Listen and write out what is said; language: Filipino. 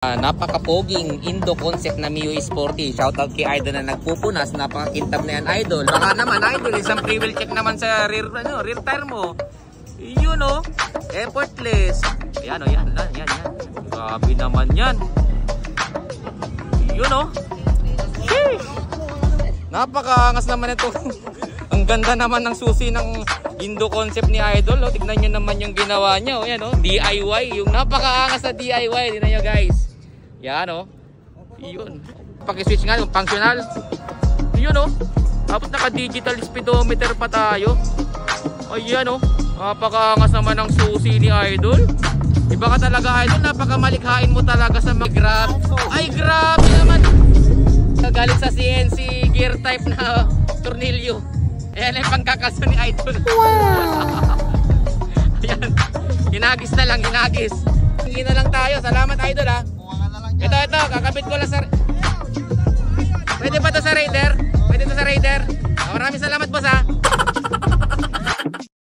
Napaka-poging Indo concept na Mio Sporty. Shoutout kay Idol na nagpupunas. Napaka-kintab na yan, Idol. Baka naman, Idol, isang pre-wheel check naman sa rear tire mo. Yun o, effortless. Yan o, yan. Grabe naman yan. Yun o. Sheesh! Napaka-angas naman ito. Ang ganda naman ng susi ng Indo concept ni Idol. O, tignan nyo naman yung ginawa niya. O, yan o, DIY. Yung napaka-angas na DIY. Tignan nyo guys. Yan o. Yun. Paki-switch nga yung functional. Yun o. Tapos naka-digital speedometer pa tayo. Ayan o. Napaka-angas naman ng susi ni Idol. Iba ka talaga, Idol. Napaka-malikhain mo talaga sa mag-grab. Ay, grabe naman. Galing sa CNC gear type na tornilyo. Ayan ay pangkakaso ni Idol. Wow. Ayan. Hinagis na lang, hinagis. Hindi na lang tayo. Salamat, Idol ha. Ito, kakabit ko lang sa... Pwede ba ito sa Raider? Pwede ito sa Raider? Maraming salamat boss ha.